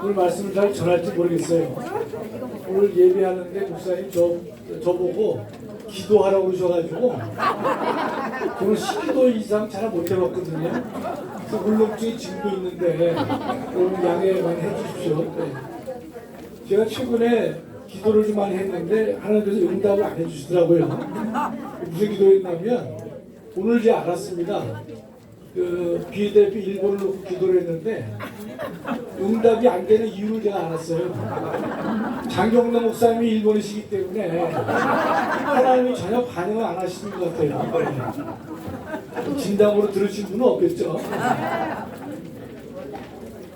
오늘 말씀을 잘 전할지 모르겠어요. 오늘 예배하는데 목사님 저보고 기도하라고 그러셔가지고 저는 12도 이상 잘 못 해봤거든요. 그래서 물렁증이 지금도 있는데 오늘 양해 많이 해주십시오. 네. 제가 최근에 기도를 좀 많이 했는데 하나님께서 응답을 안 해주시더라고요. 무슨 기도했냐면 오늘 제가 알았습니다. 그 비대비 일본을 놓고 기도를 했는데 응답이 안 되는 이유를 제가 알았어요. 장경남 목사님이 일본이시기 때문에 하나님이 전혀 반응을 안 하시는 것 같아요. 진담으로 들으신 분은 없겠죠.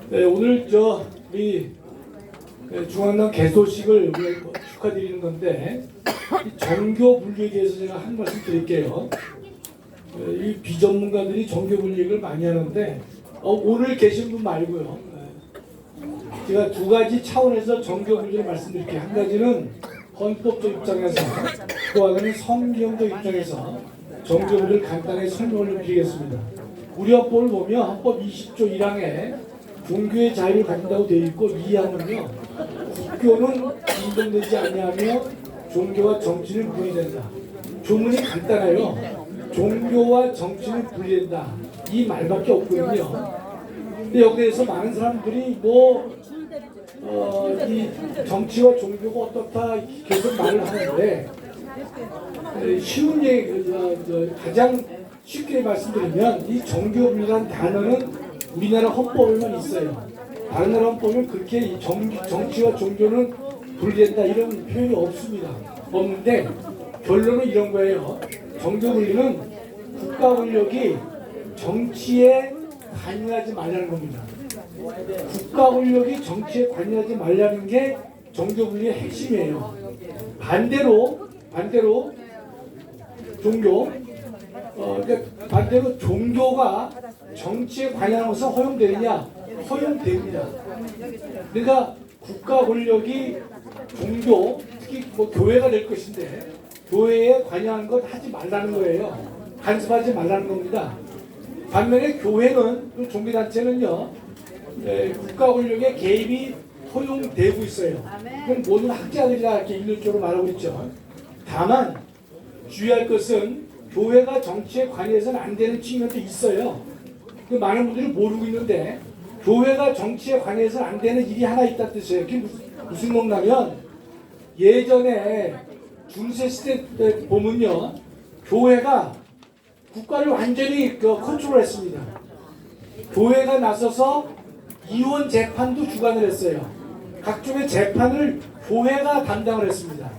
네, 오늘 우리 중앙당 개소식을 축하드리는 건데 정교 분류에 대해서 제가 한 말씀 드릴게요. 이 비전문가들이 정교 분류를 많이 하는데 오늘 계신 분 말고요. 제가 두 가지 차원에서 정교 분류를 말씀드릴게요. 한 가지는 헌법적 입장에서, 또 하나는 성경적 입장에서 정교 분류를 간단하게 설명을 드리겠습니다. 우리 헌법을 보면 헌법 20조 1항에 종교의 자유를 갖는다고 되어 있고 2항은요. 국교는 인정되지 아니하며 종교와 정치는 분리된다. 조문이 간단해요. 종교와 정치는 분리된다. 이 말밖에 없거든요. 근데 여기에서 많은 사람들이 이 정치와 종교가 어떻다 계속 말을 하는데 쉬운 얘기, 가장 쉽게 말씀드리면 이 정교분리라는 단어는 우리나라 헌법에만 있어요. 다른 나라 헌법은 그렇게 이 정치와 종교는 분리된다 이런 표현이 없습니다. 없는데 결론은 이런 거예요. 정교 분리는 국가 권력이 정치에 관여하지 말라는 겁니다. 국가 권력이 정치에 관여하지 말라는 게 정교 분리의 핵심이에요. 반대로 반대로 종교가 정치에 관여하는 것은 허용되느냐? 허용됩니다. 그러니까 국가 권력이 종교, 특히 교회가 될 것인데 교회에 관여하는 것 하지 말라는 거예요. 간섭하지 말라는 겁니다. 반면에 교회는, 종교단체는요, 국가 권력의 개입이 허용되고 있어요. 그럼 모든 학자들이 다 이렇게 일률적으로 말하고 있죠. 다만 주의할 것은 교회가 정치에 관여해서는 안 되는 측면도 있어요. 많은 분들이 모르고 있는데 교회가 정치에 관여해서는 안 되는 일이 하나 있다는 뜻이에요. 그게 무슨 건가면 예전에 중세 시대 때 보면요, 교회가 국가를 완전히 컨트롤했습니다. 교회가 나서서 이혼 재판도 주관을 했어요. 각종의 재판을 교회가 담당을 했습니다.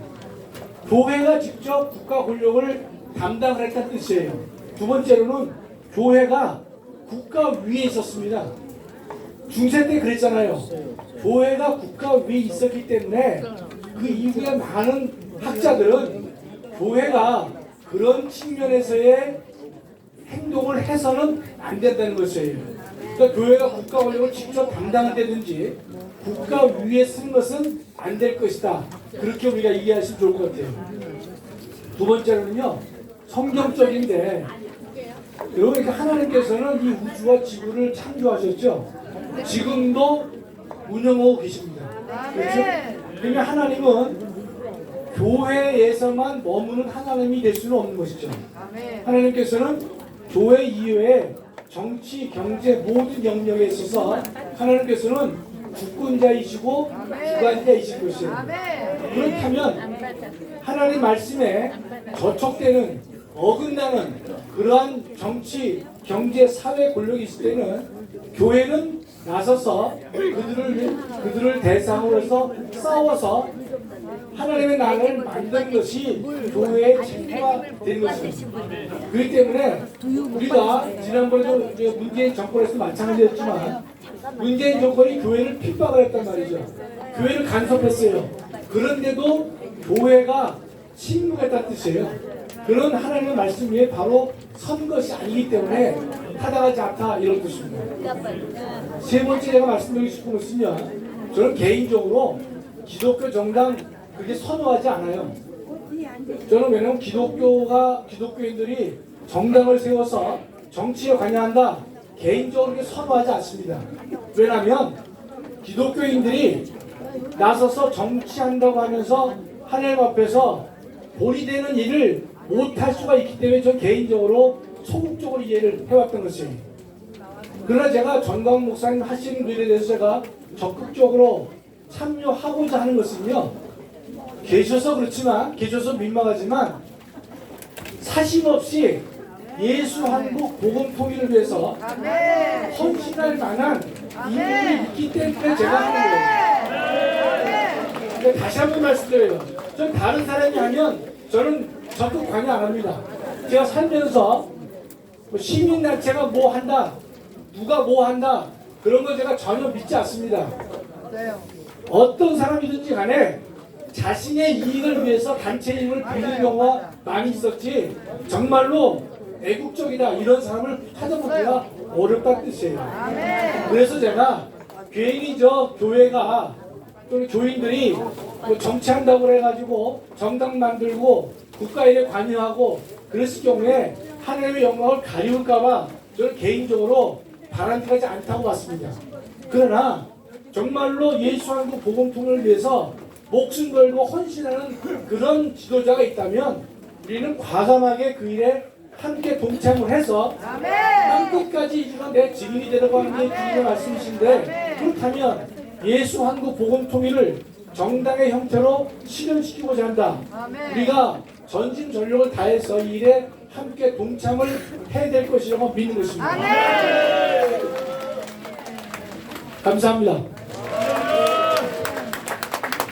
교회가 직접 국가 권력을 담당을 했다는 뜻이에요. 두 번째로는 교회가 국가 위에 있었습니다. 중세 때 그랬잖아요. 교회가 국가 위에 있었기 때문에 그 이후에 많은 학자들은 교회가 그런 측면에서의 행동을 해서는 안 된다는 것이에요. 그러니까 교회가 국가 권력을 직접 담당한다든지 국가 위에 쓰는 것은 안 될 것이다. 그렇게 우리가 이해하시면 좋을 것 같아요. 두 번째로는요, 성경적인데 여러분, 하나님께서는 이 우주와 지구를 창조하셨죠. 지금도 운영하고 계십니다. 그렇죠? 그러면 하나님은 교회에서만 머무는 하나님이 될 수는 없는 것이죠. 하나님께서는 교회 이외에 정치, 경제 모든 영역에 있어서 하나님께서는 주권자이시고 주관자이신 것이에요. 그렇다면 하나님 말씀에 저촉되는, 어긋나는 그러한 정치, 경제, 사회 권력이 있을 때는 교회는 나서서 그들을 대상으로 해서 싸워서 하나님의 나라를 만든 것이 교회의 책무가 된 것입니다. 그렇기 때문에 우리가 지난번에도 문재인 정권에서 마찬가지였지만 문재인 정권이 교회를 핍박을 했단 말이죠. 교회를 간섭했어요. 그런데도 교회가 침묵했다는 뜻이에요. 그런 하나님의 말씀 위에 바로 선 것이 아니기 때문에 타당하지 않다 이런 뜻입니다. 세 번째 제가 말씀드리고 싶은 것은요, 저는 개인적으로 기독교 정당 그렇게 선호하지 않아요. 저는 왜냐하면 기독교인들이 정당을 세워서 정치에 관여한다 개인적으로 선호하지 않습니다. 왜냐하면 기독교인들이 나서서 정치한다고 하면서 하나님 앞에서 본이 되는 일을 못할 수가 있기 때문에 저 개인적으로 소극적으로 이해를 해왔던 것이에요. 그러나 제가 전광 목사님 하시는 일에 대해서 제가 적극적으로 참여하고자 하는 것은요, 계셔서 민망하지만 사심 없이 예수 한국 복음 통일을 위해서 헌신할 만한 인물이 있기 때문에 제가 하는 거예요. 근데 다시 한번 말씀드려요. 전 다른 사람이 하면 저는 적극 관여 안 합니다. 제가 살면서 시민단체가 뭐 한다, 누가 뭐 한다, 그런 거 제가 전혀 믿지 않습니다. 어떤 사람이든지 간에 자신의 이익을 위해서 단체 이익을 빌리는 경우가 많이 있었지, 정말로 애국적이다 이런 사람을 찾아보기가 어렵다는 뜻이에요. 그래서 제가 괜히 저 교회가 또는 교인들이 뭐 정치한다고 해가지고 정당 만들고 국가일에 관여하고 그랬을 경우에 하나님의 영광을 가리울까봐 저는 개인적으로 바람직하지 않다고 봤습니다. 그러나 정말로 예수 한국 복음 통일을 위해서 목숨 걸고 헌신하는 그런 지도자가 있다면 우리는 과감하게 그 일에 함께 동참을 해서 한 끝까지 이주가 내 증인이 되라고 하는 게 주님의 말씀이신데, 그렇다면 예수 한국 복음 통일을 정당의 형태로 실현시키고자 한다. 우리가 전심전력을 다해서 이 일에 함께 동참을 해야 될 것이라고 믿는 것입니다. 감사합니다.